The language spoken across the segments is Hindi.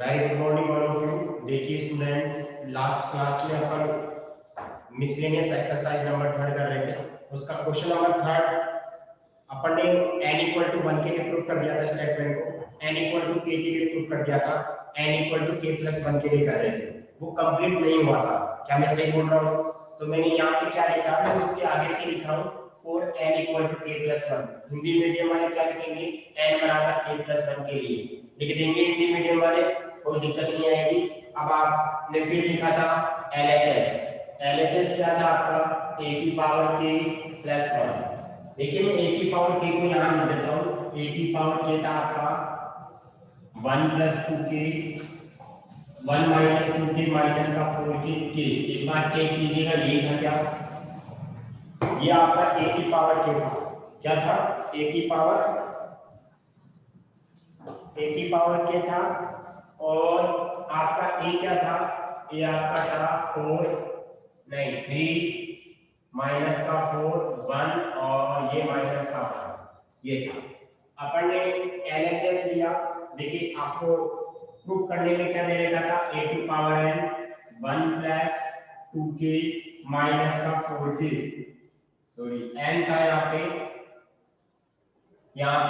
Very good morning all of you. देखिए स्टूडेंट्स, लास्ट क्लास में अपन मिसलेनियस एक्सरसाइज नंबर 3 कर रहे थे। उसका क्वेश्चन नंबर 3 अपन ने n इक्वल टू 1 के लिए प्रूफ कर दिया था स्टेटमेंट को, n इक्वल टू k के लिए प्रूफ कर दिया था, n equal to k plus 1 के लिए कर रहे थे। वो कंप्लीट नहीं हुआ था। क्या मैं सही बोल रहा हूँ? तो मैंने यहाँ पे क्या लिखा, मैं उसके आगे से लिख रहा हूँ for n equal to k plus 1। Hindi medium वाले क्या लिखेंगे? n बराबर k प्लस 1 के लिए लिख देंगे हिंदी मीडियम वाले, कोई दिक्कत नहीं आएगी। अब आपने फिर लिखा था LHS। LHS क्या था आपका? a की पावर k प्लस 1। देखिए मैं a की पावर k को यहाँ लिख देता हूँ। a की पावर k था आपका 1 प्लस 2k, 1 माइनस 2k माइनस का 4k k। एक बार चेक कीजिएगा, ये था क्या? ये आपका a की पावर k था। क्या था? a की पावर k था। और आपका a क्या था? a आपका था 4 नहीं 3 माइनस का 4 1 और ये माइनस का 1 ये था। अपन ने LHS लिया। देखिए आपको प्रूफ करने में क्या दे रखा था? a टू पावर n 1 प्लस 2k माइनस का 4k, सॉरी n था यहाँ पे n, यहाँ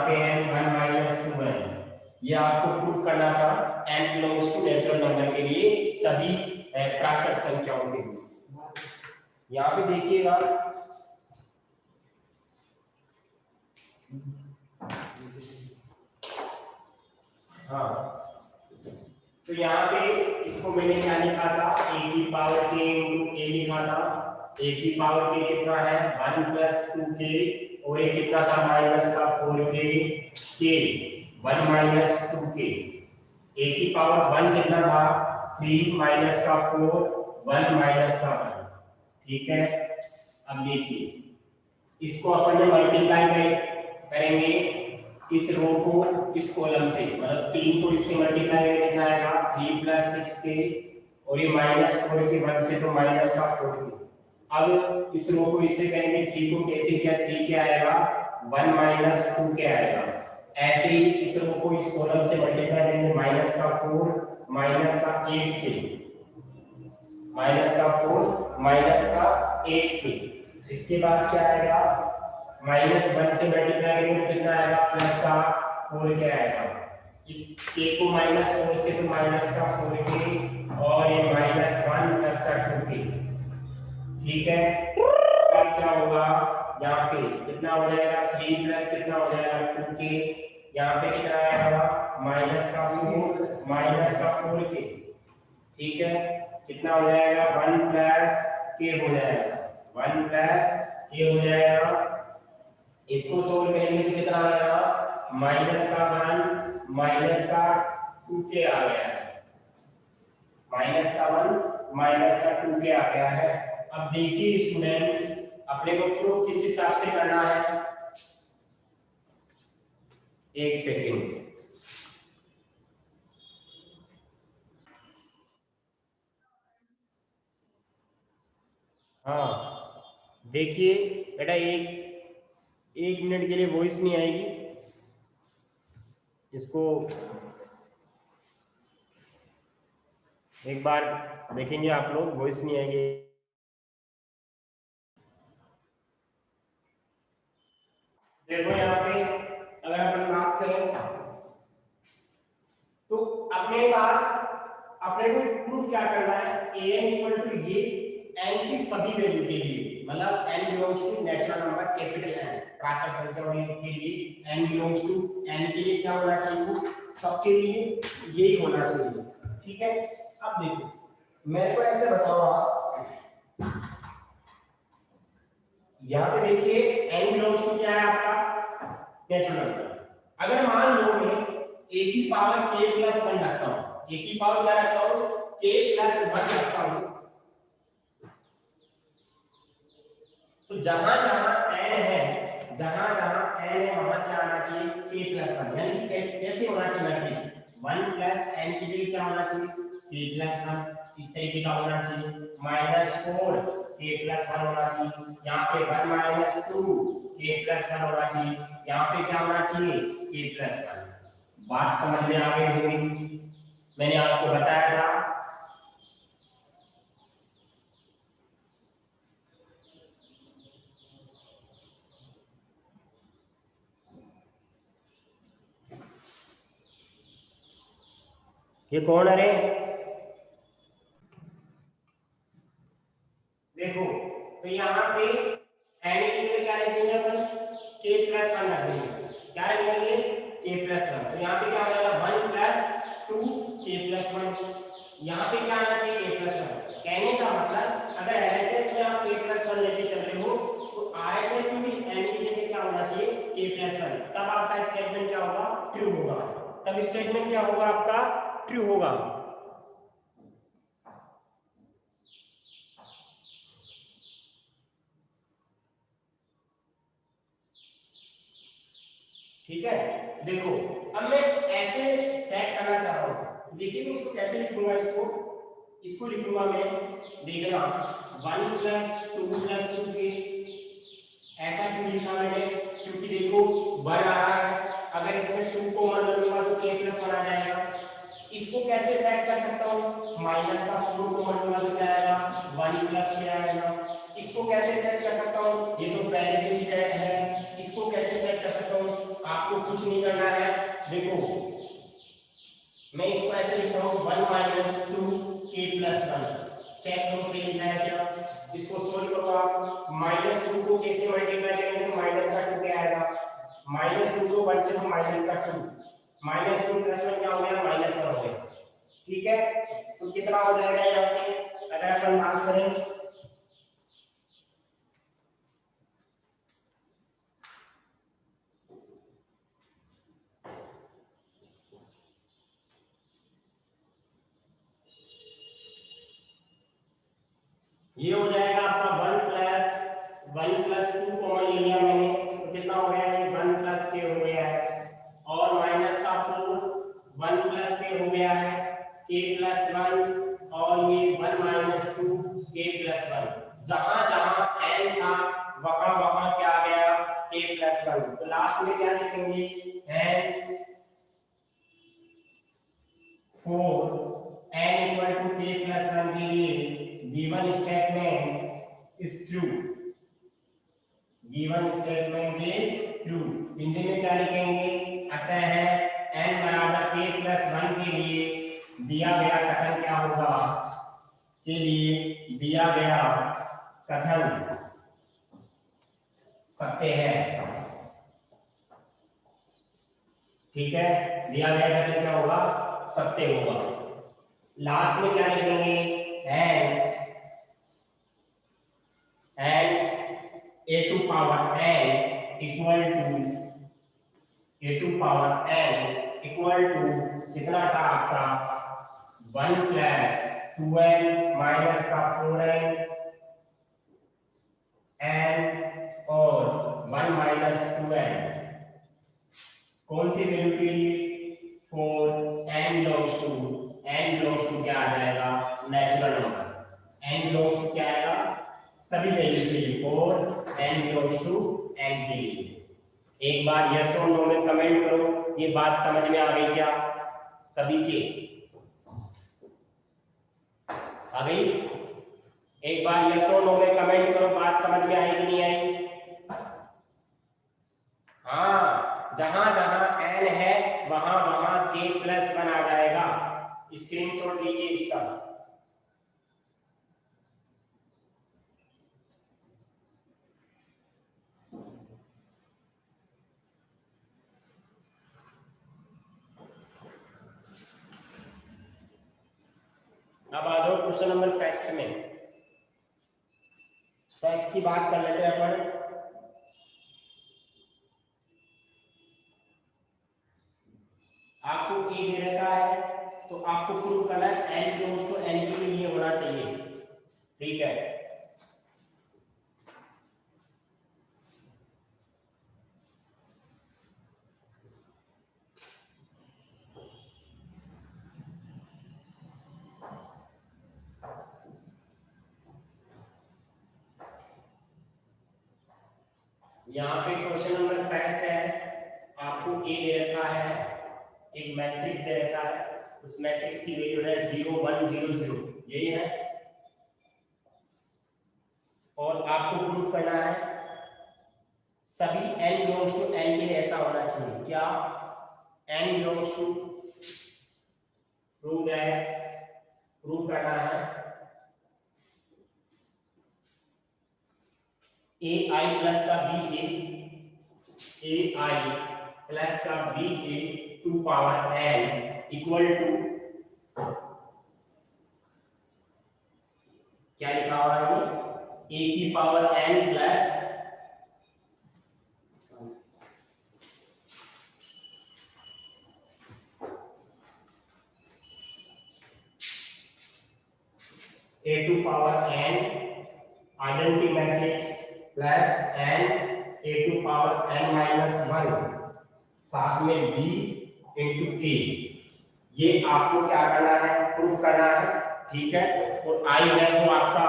पे n 1 माइनस 2n। ये आपको प्रूफ करना था n belongs to natural number के लिए, सभी प्राकृत संख्याओं के लिए। यहाँ पे देखिएगा, हाँ तो यहाँ पे इसको मैंने क्या लिखा था? a की पावर k इंटू a लिखा था। a की पावर k कितना है? 1 प्लस 2k और ये कितना था? माइनस का 4k k 1 minus 2k। a की पावर 1 कितना था? 3 माइनस का 4 1 माइनस का 1। ठीक है, अब देखिए इसको अपन ने मल्टीप्लाई करेंगे इस रो को इस कॉलम से, मतलब 3 को इससे मल्टीप्लाई करके कितना आएगा? 3 प्लस 6k और ये माइनस 4k 1 से तो माइनस का 4k। अब इस रो को इससे करेंगे, 3 को कैसे किया? 3 क्या आएगा? 1 माइनस 2k आएगा। ऐसे ही इस रो को इस कॉलम से मल्टीप्लाई करेंगे, माइनस का 4 माइनस का 8k, माइनस का 4 माइनस का 8k। इसके बाद क्या आएगा? माइनस 1 से मल्टीप्लाई करेंगे तो कितना आएगा? प्लस का 4k आएगा। इस k को माइनस 4 से तो माइनस का 4k और ये माइनस 1 प्लस का 2k। ठीक है, अब क्या होगा? यहाँ पे कितना हो जाएगा? 3 प्लस कितना हो जाएगा? 2k। यहाँ पे कितना आएगा? माइनस का 4 माइनस का 4k। ठीक है, कितना हो जाएगा? 1 प्लस k हो जाएगा, 1 प्लस k हो जाएगा। इसको सोल्व करेंगे तो कितना आएगा? माइनस का 1 माइनस का 2k आ गया है, माइनस का 1 माइनस का 2k आ गया है। अब देखिए स्टूडेंट्स, अपने को प्रूफ किस हिसाब से करना है? एक सेकेंड, हाँ देखिए बेटा, एक मिनट के लिए वॉइस नहीं आएगी, इसको एक बार देखेंगे आप लोग, वॉइस नहीं आएगी। देखो यहाँ पे अगर अपन बात करें तो अपने पास अपने को प्रूफ क्या करना है? an इक्वल टू ये n की सभी वैल्यू के लिए, मतलब n belongs to natural number capital n, प्राकृत संख्या वाले के लिए n बिलोंग्स टू n के लिए क्या होना चाहिए? सबके लिए यही होना चाहिए। ठीक है, अब देखो मेरे को ऐसे बताओ आप, यहाँ पे देखिए n बिलोंग्स टू क्या है आपका? Natural number. अगर मान लो मैं a की पावर k प्लस 1 रखता हूँ, a की पावर क्या रखता हूँ? k प्लस 1 रखता हूँ, तो जहां जहां n है, जहां जहां n है वहां क्या आना चाहिए? k plus 1। यानी कि कैसे होना चाहिए मैट्रिक्स? 1 प्लस n की जगह क्या होना चाहिए? k प्लस 1 इस तरीके का होना चाहिए। माइनस 4 k प्लस 1 होना चाहिए। यहाँ पे 1 माइनस 2 k प्लस 1 होना चाहिए। यहाँ पे क्या होना चाहिए? k plus 1। बात समझ में आ गई होगी? मैंने आपको बताया था। ये कौन है रे? देखो, तो यहाँ पे एन की जगह क्या लिखेंगे अपन? k प्लस 1 रखेंगे। क्या लिखेंगे? k plus 1। तो यहाँ पे क्या हो जाएगा? 1 प्लस 2 k प्लस 1। यहाँ पे क्या आना चाहिए? k plus 1। कहने का मतलब अगर LHS में आप k प्लस 1 लेके चल रहे हो तो RHS में भी n की जगह क्या होना चाहिए? k plus 1। तब आपका स्टेटमेंट क्या होगा? ट्रू होगा। तब स्टेटमेंट क्या होगा आपका? ट्रू होगा। ठीक है, देखो अब मैं ऐसे सेट करना चाह रहा हूं। देखिए मैं इसको कैसे लिखूंगा? इसको लिखूंगा मैं, देखना 1 प्लस 2 प्लस 2 के। ऐसा क्यों लिखा मैंने? क्योंकि देखो 1 आ रहा है, अगर इसमें 2 को मान लूंगा तो k प्लस 1 आ जाएगा। इसको कैसे सेट कर सकता हूं? माइनस का 4 को मान लूंगा तो क्या आएगा? 1 प्लस में आएगा। इसको कैसे सेट कर सकता हूं? ये तो पहले से ही सेट है। इसको कैसे सेट कर सकता हूं? आपको कुछ नहीं करना है। देखो मैं इसको ऐसे लिखता हूं 1 माइनस 2 k प्लस 1। चेक करो सही लिखा है क्या? इसको सोल्व करो आप। माइनस 2 को k से मल्टीप्लाई करेंगे तो माइनस का 2 क्या आएगा? माइनस 2 को 1 से तो माइनस का 2, माइनस 2 प्लस 1 क्या हो गया? माइनस 1 हो गया। ठीक है, तो कितना हो जाएगा यहां से अगर अपन बात करें? ये हो जाएगा आपका 1 प्लस 2 कॉमन ले लिया मैंने तो कितना हो गया? ये 1 प्लस के हो गया है और माइनस का 4 1 प्लस के हो गया है k प्लस 1 और ये 1 माइनस 2 k प्लस 1। जहां जहां n था वहां वहां क्या आ गया? k plus 1। तो लास्ट में क्या लिखेंगे? hence for n equal to k plus 1 के लिए given statement is true। given statement is true। Hindi में क्या लिखेंगे? अतः है n बराबर k plus 1 के लिए दिया गया कथन क्या होगा? के लिए दिया गया कथन सत्य है। ठीक है, दिया गया कथन क्या होगा? सत्य होगा। लास्ट में क्या लिखेंगे? hence a to power n equal to कितना था आपका? 1 प्लस 2n माइनस का 4n n और 1 माइनस 2n कौन सी वैल्यू के लिए? 4 n बिलोंग्स टू क्या आ जाएगा? Natural number. n belongs to क्या आएगा? सभी वैल्यू के लिए 4 n बिलोंग्स टू n के लिए। एक बार यस और नो में कमेंट करो, ये बात समझ में आ गई क्या सभी के? आ गई? एक बार यस और नो में कमेंट करो, बात समझ में आई कि नहीं आई? हाँ, जहां जहां n है वहां वहां k प्लस 1 आ जाएगा। स्क्रीनशॉट लीजिए इसका। अब आ जाओ क्वेश्चन नंबर फर्स्ट में। फर्स्ट की बात कर लेते हैं अपन। आपको ए दे रखा है तो आपको प्रूव करना है n बिलोंग्स टू n के लिए होना चाहिए। ठीक है, यहाँ पे क्वेश्चन नंबर फर्स्ट है। आपको ए दे रखा है, एक मैट्रिक्स दे रखा है, उस मैट्रिक्स की वैल्यू है 0 1 0 0, यही है। और आपको प्रूफ करना है सभी n बिलोंग्स टू n के लिए ऐसा होना चाहिए। क्या n belongs to, prove that, prove करना है ai प्लस का ba, ai प्लस का ba to power n equal to, क्या लिखा हुआ है ये, a की power n plus a to power n identity matrix plus n a to power n minus 1 साथ में b इंटू a। ये आपको क्या करना है, प्रूफ करना है, ठीक है। और i है वो आपका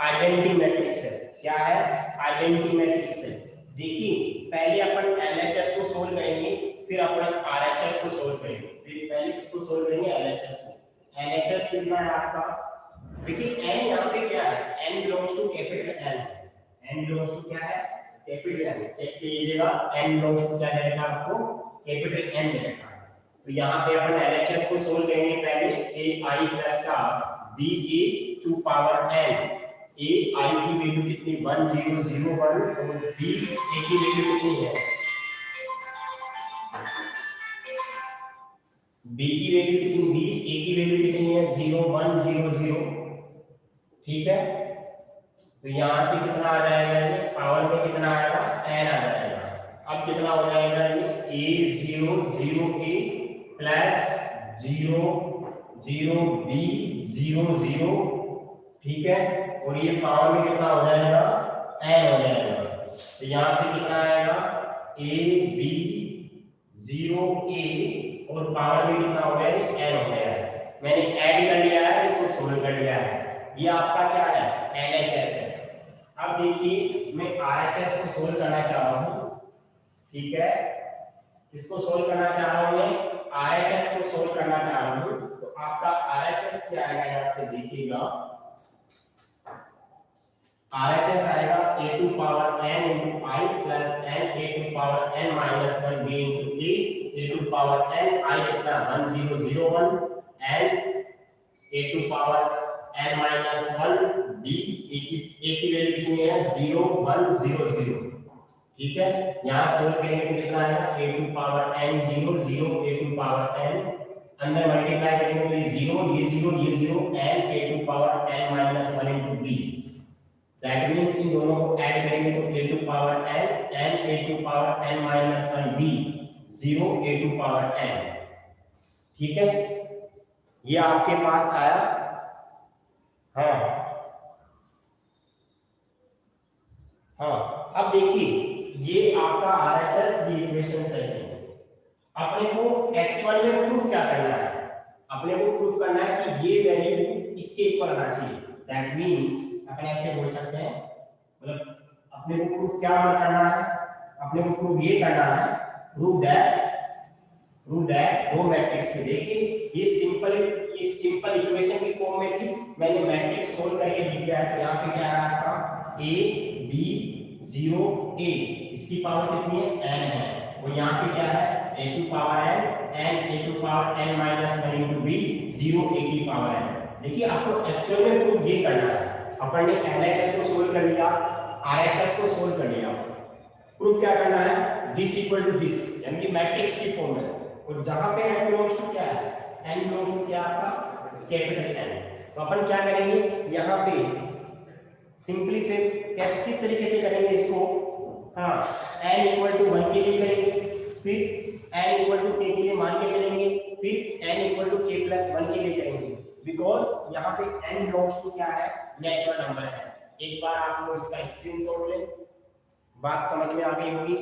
आइडेंटिटी मैट्रिक्स है। क्या है, आइडेंटिटी मैट्रिक्स है। देखिए पहले अपन LHS को सोल्व करेंगे, फिर अपन RHS को सोल्व करेंगे। फिर पहले किसको सोल्व करेंगे, LHS को। LHS कितना है आपका, देखिए n यहाँ पे क्या है, n belongs to capital N, n belongs to क्या है, कैपिटल N। चेक कीजिएगा n बिलोंग्स टू क्या दे रखा है आपको, कैपिटल N दे रखा है। तो यहाँ पे अपन LHS को सोल्व करेंगे पहले, ai प्लस का ba to power n। ai की वैल्यू कितनी, 1 0 0 1, और ba की वैल्यू कितनी है, b की वैल्यू कितनी, b a की वैल्यू कितनी है, 0 1 0 0, ठीक है। तो यहाँ से कितना आ जाएगा, ये पावर में कितना आएगा, n आ जाएगा। अब कितना हो जाएगा ये, a0 0 a प्लस 0 0 b 0 0, ठीक है। और ये पावर में कितना हो जाएगा, n हो जाएगा। तो यहाँ पे कितना आएगा, a b 0 a और पावर में कितना हो गया, n हो गया है। मैंने ऐड कर लिया है, इसको सोल्व कर लिया है। ये आपका क्या है, LHS है। अब देखिए मैं RHS को सोल्व करना चाह रहा हूँ, ठीक है। इसको सोल्व करना चाह रहा हूँ मैं, RHS को सोल्व करना चाह रहा हूँ। तो आपका RHS क्या आएगा, यहाँ से देखिएगा, RHS आएगा a to power n into I plus n a to power n minus 1 b into a to power n I कितना 1 0 0 1 n a to power n minus 1 b a की वैल्यू कितनी है, 0 1 0 0, ठीक है। यहाँ सोल्व करेंगे तो कितना आएगा, a to power n 0 0 a to power n, अंदर मल्टीप्लाई करेंगे तो ये 0 ये 0 ये 0 n a to power n minus 1 into b। That means इन दोनों को ऐड करेंगे तो a to power n n a to power n minus 1 b 0 a to power n, ठीक है। ये आपके पास आया, हाँ हाँ। अब देखिए ये आपका RHS ये इक्वेशन सही है। अपने को एक्चुअल में प्रूफ क्या करना है, अपने को प्रूफ करना है कि ये वैल्यू इसके इक्वल आना चाहिए। दैट मींस अपन ऐसे बोल सकते हैं, मतलब अपने को प्रूफ क्या करना है, अपने को प्रूफ ये करना है, प्रूव दैट दो मैट्रिक्स के, देखिए ये सिंपल इक्वेशन की फॉर्म में थी, मैंने मैट्रिक्स सोल्व करके लिख दिया है। यहां पे क्या है आपका a b 0 a, इसकी पावर कितनी है, n है। और यहां पे क्या है, a to power n a to power n minus 1 into b 0 a की पावर n। देखिए आपको एक्चुअल में प्रूफ ये करना है। अपन ने LHS को सोल्व कर लिया, RHS को सोल्व कर लिया, प्रूफ क्या करना है, दिस इक्वल टू दिस, यानी कि मैट्रिक्स की फॉर्म में। और जहां पे n बिलोंग्स टू क्या है, n बिलोंग्स टू क्या आपका, कैपिटल N। तो अपन क्या करेंगे, यहां पे सिंपलीफाई कैसे, किस तरीके से करेंगे इसको, हाँ n इक्वल टू 1 के लिए करेंगे, फिर n इक्वल टू k के लिए मान के चलेंगे, फिर n equal to k plus 1 के लिए करेंगे। बिकॉज यहाँ पे n बिलोंग्स टू क्या है, नेचुरल नंबर है। एक बार आप लोग इसका स्क्रीनशॉट लें, बात समझ में आ गई होगी।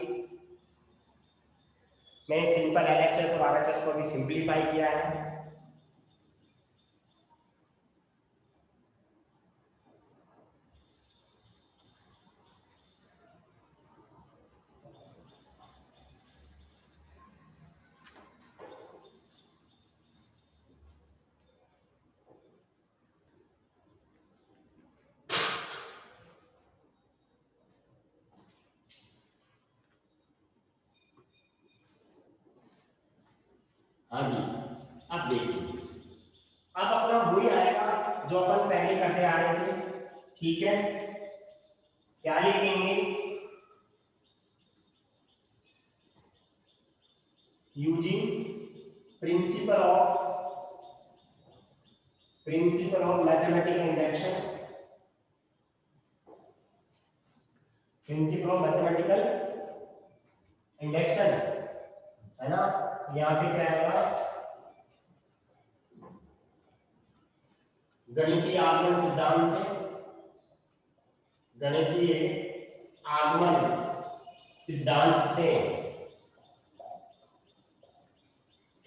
मैं सिंपल LHS और RHS को भी सिंपलीफाई किया है। हाँ जी, अब देखिए, अब अपना वही आएगा जो अपन पहले करते आ रहे थे। ठीक है, क्या लिखेंगे, using principle of mathematical induction, principle of mathematical induction, है ना। यहाँ पे क्या आएगा, गणितीय आगमन सिद्धांत से, गणितीय आगमन सिद्धांत से,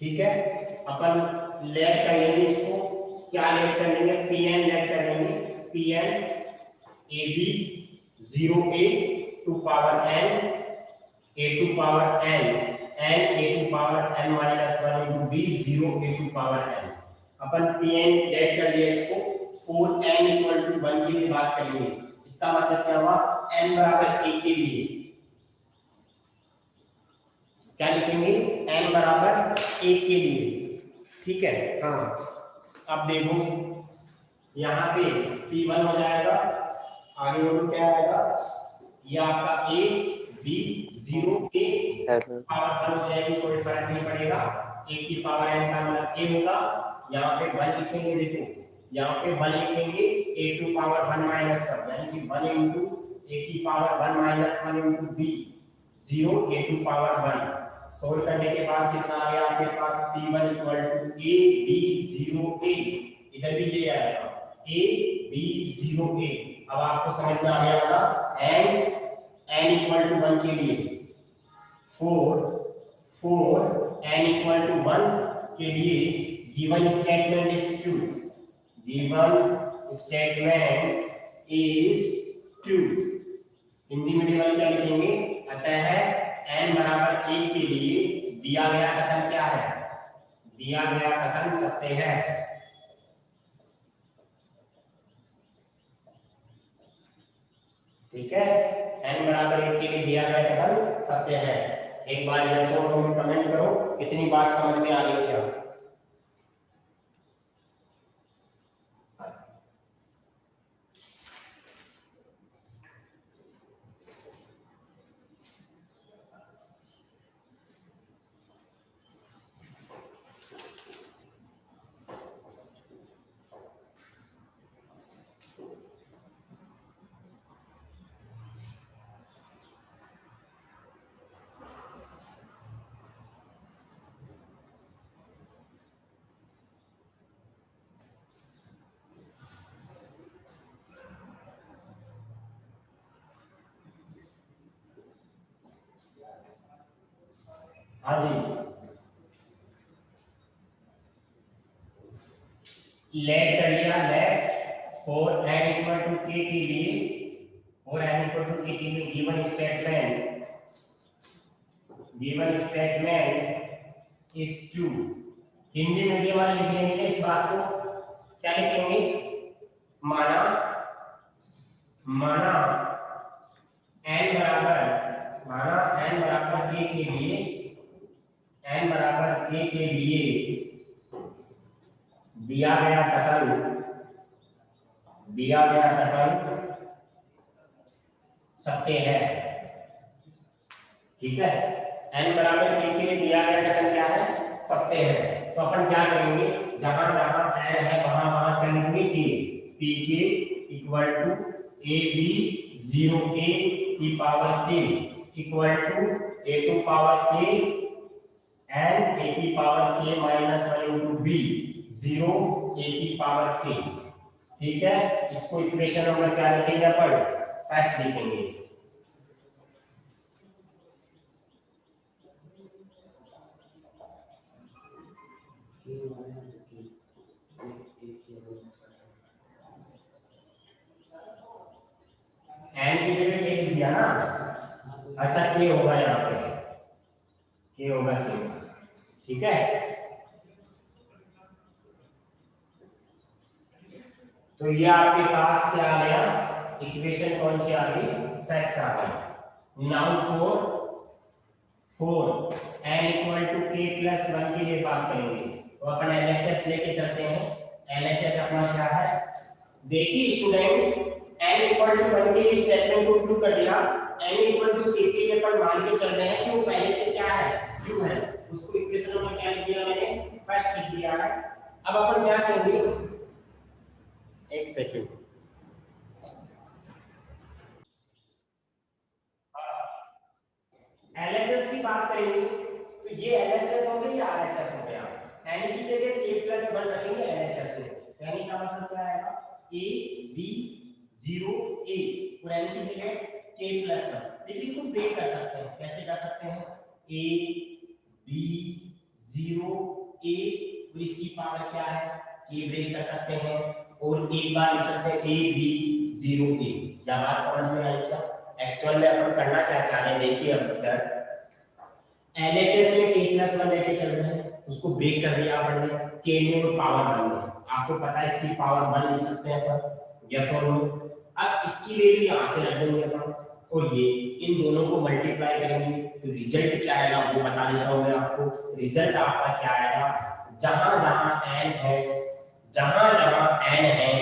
ठीक है। अपन लेट कर लेंगे इसको, क्या लेट कर लेंगे, Pn लेट कर लेंगे, Pn AB 0a to power n a to power n n a to power n minus 1 into b 0 a to power n। अपन Pn लेट कर लिया इसको, 4n इक्वल टू 1 के लिए बात करेंगे। इसका मतलब क्या हुआ, n बराबर 1 के लिए क्या लिखेंगे, n बराबर 1 के लिए, ठीक है। हाँ, अब देखो यहाँ पे P1 हो जाएगा, आगे बोलो क्या आएगा, ये आपका a b 0 a पावर 1 हो जाएगी, कोई फर्क नहीं पड़ेगा, a की पावर n का मतलब a होगा। यहाँ पे 1 लिखेंगे, देखो यहाँ पे 1 लिखेंगे a टू पावर 1 माइनस 1, यानी कि 1 इंटू a की power 1 minus 1 into b 0 a to power 1। Solve करने के बाद कितना आ गया आपके पास, P1 equal to a b 0 a, इधर भी ये आएगा a b 0 a। अब आपको समझ में आ गया होगा, hence n इक्वल टू 1 के लिए 4 n इक्वल टू 1 के लिए given statement is true, given statement is true. Hindi medium क्या लिखेंगे, अतः n बराबर 1 के लिए दिया गया कथन क्या है, दिया गया कथन सत्य है। ठीक है, n बराबर 1 के लिए दिया गया कथन सत्य है। एक बार यस और नो में कमेंट करो, कितनी बात समझ में आ गई क्या। हाँ जी, लेट कर लिया, late 4n equal to k के लिए, 4n इक्वल टू k के लिए given statement is true. Hindi medium वाले लिख लेंगे इस बात को, क्या लिखेंगे, माना माना n बराबर k के लिए, n बराबर k के लिए दिया गया कथन सत्य है। ठीक है, n बराबर k के लिए दिया गया कथन क्या है, सत्य है। तो अपन क्या करेंगे, जहां जहां n है वहां वहां क्या लिखेंगे, k, pk equal to ab 0a की power k equal to a to power k and a की power k minus 1 into b 0 a की पावर k। ठीक है, इसको इक्वेशन नंबर क्या लिखेंगे अपन, फर्स्ट लिखेंगे। n की जगह k लिख दिया ना, अच्छा k होगा यहाँ पे, k होगा सिंगल। ठीक है, तो ये आपके पास क्या आ गया, इक्वेशन कौन सी आ गई, फर्स्ट आ गई। Now 4 n equal to k plus 1 के लिए बात करेंगे तो अपन LHS लेके चलते हैं। LHS अपना क्या है, देखिए स्टूडेंट्स, n इक्वल टू 1 के लिए स्टेटमेंट को ट्रू कर दिया, n इक्वल टू k के लिए अपन मान के चल रहे हैं कि वो पहले से क्या है, ट्रू है। उसको इक्वेशन में क्या लिख दिया मैंने, फर्स्ट लिख दिया है। अब अपन क्या करेंगे, एक सेकंड, LHS की बात करेंगे तो ये LHS हो गया, RHS हो गया। n की जगह k प्लस 1 रखेंगे LHS में, यानी का मतलब क्या आएगा, a b 0 a, और n की जगह k प्लस 1। देखिए इसको ब्रेक कर सकते हैं, कैसे कर सकते हैं, a b 0 a, और इसकी पावर क्या है, k ब्रेक कर सकते हैं, और एक बार लिख सकते हैं a b 0 a। क्या बात समझ में आई क्या? एक्चुअल में अपन करना क्या चाह रहे हैं, देखिए अब इधर LHS में k प्लस 1 लेके चल रहे हैं, उसको ब्रेक कर दिया अपन ने, k में वो पावर 1 है, आपको पता है इसकी पावर 1 लिख सकते हैं अपन, यस और नो। अब इसकी वैल्यू यहां से रख देंगे अपन, और ये इन दोनों को मल्टीप्लाई करेंगे तो रिजल्ट क्या आएगा वो बता देता हूं मैं आपको। रिजल्ट आपका क्या आएगा, जहां जहां n है, जहां जहां n है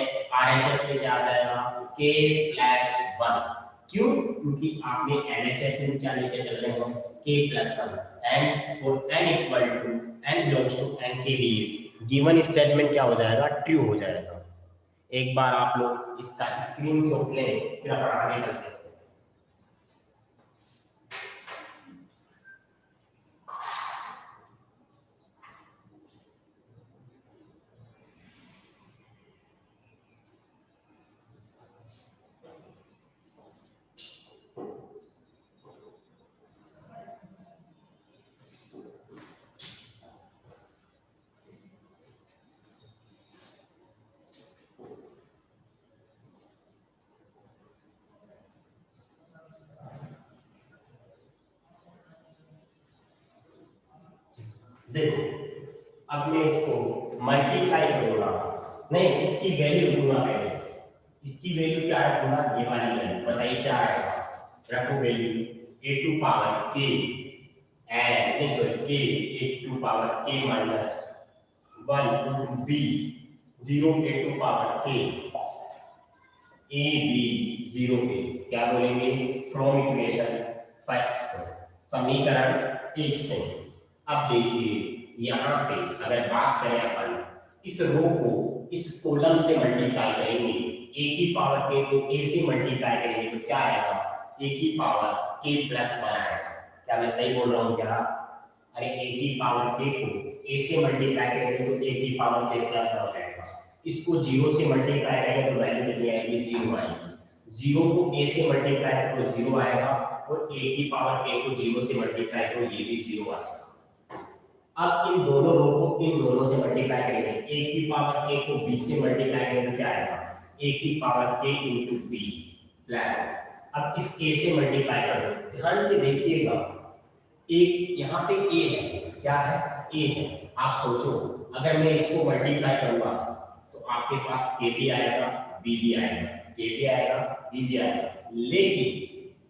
RHS में क्या आ जाएगा, k प्लस 1। क्यों? क्योंकि आपने LHS में क्या लेके चल रहे हैं, k प्लस 1, and और n equal to n belongs to n के लिए गिवन स्टेटमेंट क्या हो जाएगा, ट्रू हो जाएगा। एक बार आप लोग इसका स्क्रीनशॉट लें, फिर अपन आगे चलते हैं। देखो अब मैं इसको मल्टीप्लाई करूंगा, नहीं इसकी वैल्यू दूंगा पहले, इसकी वैल्यू क्या रखूंगा, ये वाली वैल्यू बताइए क्या आएगा, रखो value a to power k and नहीं sorry k a to power k minus 1 b 0 a to power k a b 0 a, क्या बोलेंगे, फ्रॉम इक्वेशन फर्स्ट, समीकरण 1 से। अब देखिए यहाँ पे अगर बात करें अपन इस रो को इस कॉलम से मल्टीप्लाई करेंगे, a की पावर k को a से मल्टीप्लाई करेंगे तो क्या आएगा, a की पावर k प्लस 1 आएगा। क्या मैं सही बोल रहा हूँ क्या? अरे a की पावर k को a से मल्टीप्लाई करेंगे तो a की पावर k प्लस 1 हो जाएगा। इसको 0 से मल्टीप्लाई करेंगे तो वैल्यू कितनी आएगी, 0 आएगी। 0 को a से मल्टीप्लाई करो तो 0 आएगा, और a की पावर k को 0 से मल्टीप्लाई करो ये भी 0 आएगा। अब इन दोनों रो को इन दोनों से मल्टीप्लाई करेंगे, a की पावर k को b से मल्टीप्लाई करेंगे तो क्या आएगा, a की power k into b plus, अब इस a से मल्टीप्लाई कर दो। ध्यान से देखिएगा, एक यहाँ पे a है, क्या है, a है। आप सोचो अगर मैं इसको मल्टीप्लाई करूंगा तो आपके पास a भी आएगा b भी आएगा, a भी आएगा b भी आएगा, लेकिन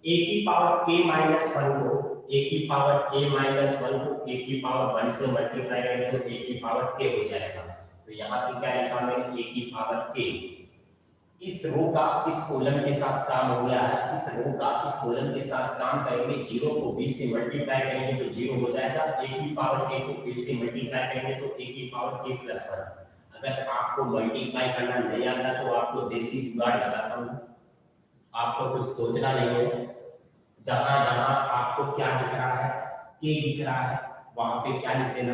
a की पावर k माइनस 1 को a की पावर k माइनस 1 को a की पावर 1 से मल्टीप्लाई करेंगे तो a की पावर k हो जाएगा। तो यहाँ पे क्या लिखा मैंने, a की पावर k। इस रो का इस कॉलम के साथ काम हो गया है, इस रो का इस कॉलम के साथ काम करेंगे, 0 को b से मल्टीप्लाई करेंगे तो 0 हो जाएगा, a की पावर k को a से मल्टीप्लाई करेंगे तो a की पावर k प्लस 1। अगर आपको मल्टीप्लाई करना नहीं आता तो आपको देसी जुगाड़ लगाता हूँ, आपको कुछ सोचना नहीं है। जहां जहां आपको क्या दिख रहा है, k दिख रहा है, वहां पे क्या लिख देना,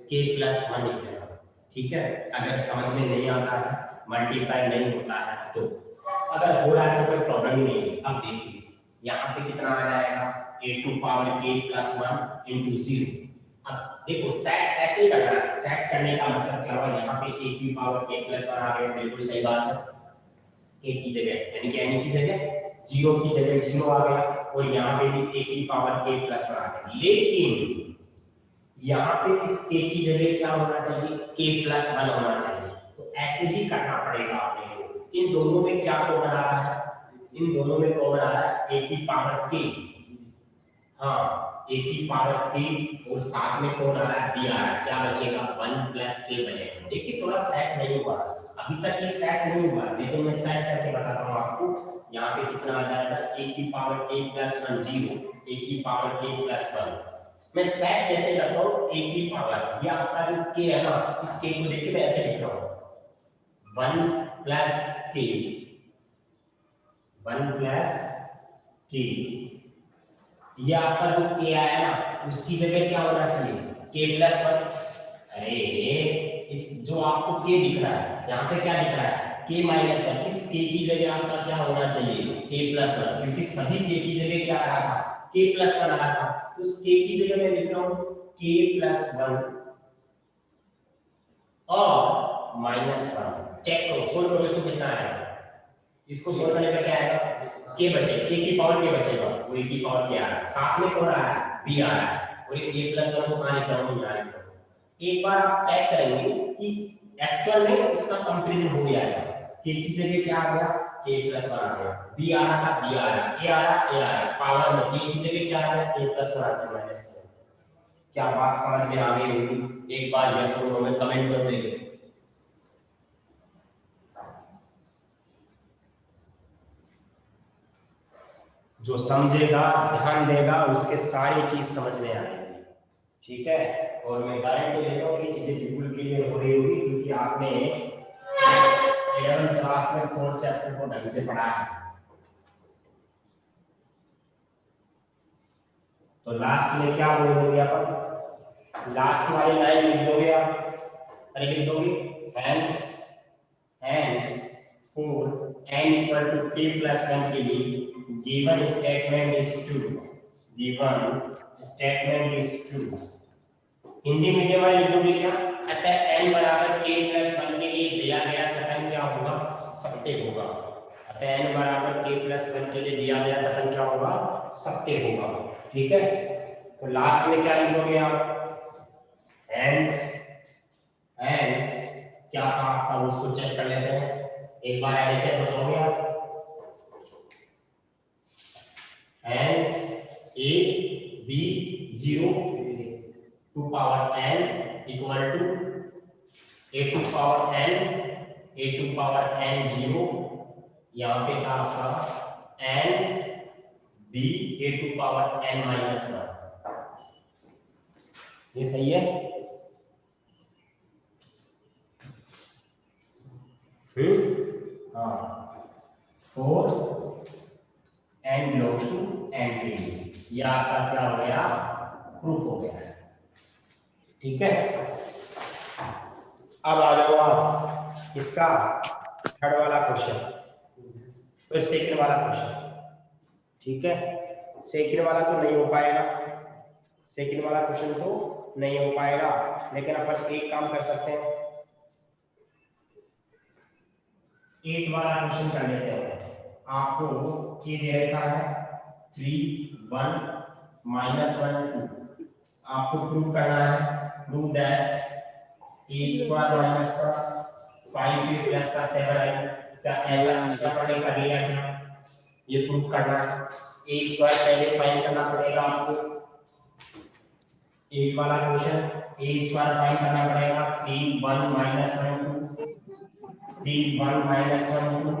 k प्लस 1 लिख देना, ठीक है। अगर समझ में नहीं आता है, मल्टीप्लाई नहीं होता है तो, अगर हो रहा है तो कोई प्रॉब्लम ही नहीं है। अब देखिए यहाँ पे कितना आ जाएगा, a to power k plus 1 into 0। अब देखो सेट ऐसे ही करना है, सेट करने का मतलब क्या हुआ, यहाँ पे a की पावर k प्लस 1 आ गया, बिल्कुल सही बात है, k की जगह यानी कि n की जगह 0 की जगह 0 आ गया, और यहाँ पे भी a की पावर k प्लस 1 आ गया। लेकिन यहाँ पे इस k की जगह क्या होना चाहिए, k प्लस 1 होना चाहिए। तो ऐसे ही करना पड़ेगा आपने। इन दोनों में क्या कॉमन आ रहा है, इन दोनों में कॉमन आ रहा है a की पावर k, हाँ a की पावर k और साथ में कौन आ रहा है b आ रहा है, क्या बचेगा 1 प्लस k बचेगा। देखिए थोड़ा सेट नहीं हुआ, अभी तक ये सेट नहीं हुआ, लेकिन मैं सेट करके बताता हूँ आपको। यहाँ पे कितना आ जाएगा a की पावर k प्लस 1 0, a की पावर k प्लस 1। मैं सेट कैसे करता हूँ, a की पावर, ये आपका जो k है ना, इस k को देखिए मैं ऐसे लिख रहा हूँ 1 प्लस k, 1 प्लस k, ये आपका जो k आया ना उसकी जगह क्या होना चाहिए k प्लस 1। अरे इस जो आपको k दिख रहा है यहाँ पे क्या दिख रहा है k माइनस 1, इस k की जगह आपका क्या होना चाहिए k प्लस 1, क्योंकि सभी k की जगह क्या आ रहा था k प्लस 1 आ रहा था, तो उस k की जगह मैं लिख रहा हूँ k प्लस 1 और माइनस 1। चेक करो, सोल्व करो, इसको कितना आएगा, इसको सोल्व करने पर क्या आएगा k बचे, a की पावर k बचेगा, वो a की पावर k आ रहा है, साथ में कौन आ रहा है b आ रहा है, और ये k प्लस 1 को कहां लिख रहा हूं यहाँ लिख रहा हूं। एक बार आप चेक करेंगे कि एक्चुअल में इसका कंपैरिजन हो गया है, k की जगह क्या आ गया k प्लस 1 आ गया, b आ रहा था b आ रहा है, a आ रहा a आ रहा, पावर में k की जगह क्या आ गया k प्लस 1 आ गया माइनस 1। क्या बात समझ में आ गई होगी, एक बार यस और नो में कमेंट कर देंगे। जो समझेगा ध्यान देगा उसके सारी चीज समझ में आएगी, ठीक है। और मैं गारंटी देता हूँ कि चीजें बिल्कुल क्लियर हो रही होगी, क्योंकि आपने 11th क्लास में 4 चैप्टर को ढंग से पढ़ा है। तो लास्ट में क्या बोलेंगे अपन, लास्ट वाली लाइन लिख दोगे आप, अरे लिख दोगे hence hence for n equal to k plus 1 के लिए given statement is true, given statement is true। Hindi medium वाले लिख दोगे क्या, अतः n बराबर k प्लस 1 के लिए दिया गया कथन क्या होगा सत्य होगा, अतः n बराबर k प्लस 1 के लिए दिया गया कथन क्या होगा सत्य होगा, ठीक है। तो लास्ट में क्या लिख दोगे आप, hence hence क्या था आपका, उसको चेक कर लेते हैं एक बार, एलएचएस बताओगे आप, hence a b 0 to power n equal to a to power n 0, यहाँ पे था आपका n b a to power n minus 1, ये सही है। हाँ 4 n belongs to n के लिए, ये आपका क्या हो गया प्रूफ हो गया है, ठीक है। अब आ जाओ आप इसका थर्ड वाला क्वेश्चन, तो सेकंड वाला क्वेश्चन, ठीक है। सेकंड वाला तो नहीं हो पाएगा, सेकंड वाला क्वेश्चन तो नहीं हो पाएगा, लेकिन अपन एक काम कर सकते हैं, 8 वाला क्वेश्चन कर लेते हैं। आपको ये दे रखा है 3 1 -1 2, आपको प्रूव करना है, prove that a square minus का 5a प्लस का 7i, क्या ऐसा आपने कर लिया क्या, ये प्रूव करना है। a स्क्वायर पहले फाइंड करना पड़ेगा आपको, एक वाला क्वेश्चन a स्क्वायर फाइंड करना पड़ेगा, 3 1 -1 2, 3 1 -1 2,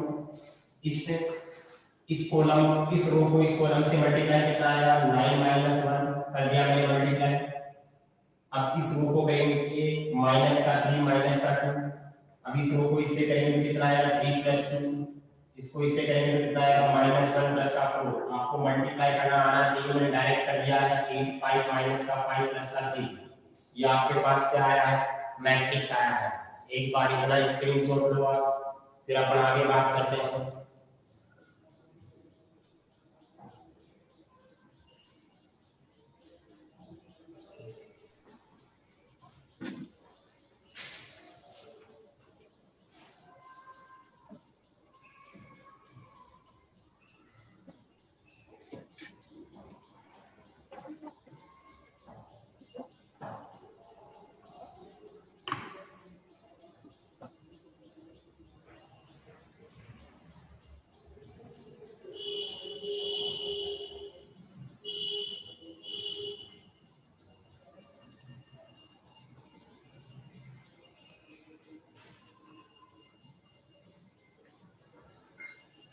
इस कॉलम इस रो को इस कॉलम से मल्टीप्लाई कितना आएगा 9 -1 कर दिया मैंने मल्टीप्लाई। अब इस रो को करेंगे माइनस का 3 माइनस का 2, अब इस रो को इससे करेंगे कितना आएगा 3 प्लस 2, इसको इससे करेंगे तो कितना आएगा -1 प्लस का 4। आपको मल्टीप्लाई करना आना चाहिए, मैंने डायरेक्ट कर दिया है 8 5 माइनस का 5 प्लस का 3, ये आपके पास क्या आया है मैट्रिक्स आया है। एक बार इतना स्क्रीनशॉट लो आप, फिर अपन आगे बात करते हैं।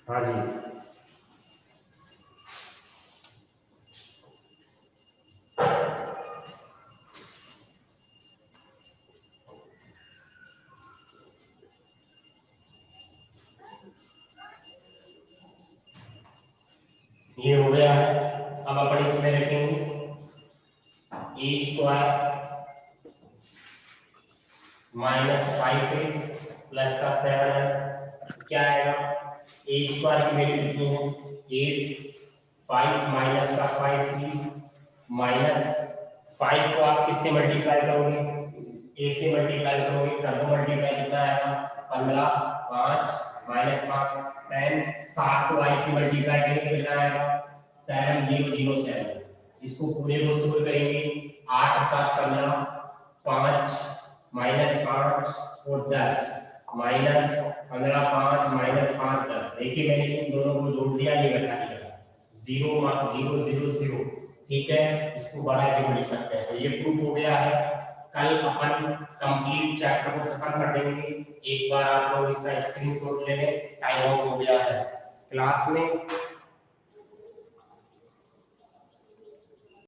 हाँ जी, ये हो गया है। अब अपन इसमें रखेंगे ए स्क्वायर -5a प्लस का 7 है, क्या आएगा? ए स्क्वायर की वैल्यू कितनी है? 8, 5 माइनस का 5 3, माइनस 5 को आप किससे मल्टीप्लाई करोगे? ए से मल्टीप्लाई करोगे, कर दो मल्टीप्लाई, कितना आएगा? 15, 5 माइनस 5 10, 7 को आई से मल्टीप्लाई करेंगे, कितना आएगा? 7007। इसको पूरे को सोल्व करेंगे, 8 7 15, 5 माइनस 5 और 10, माइनस 15 5 माइनस 5 10। देखिए मैंने इन दोनों को जोड़ दिया, ये घटा दिया, 0 0 0 0। ठीक है, इसको बड़ा जीरो लिख सकते हैं। तो ये प्रूफ हो गया है। कल अपन कंप्लीट चैप्टर को खत्म कर देंगे। एक बार आप लोग इसका स्क्रीनशॉट ले लें, टाइम आउट हो गया है क्लास में।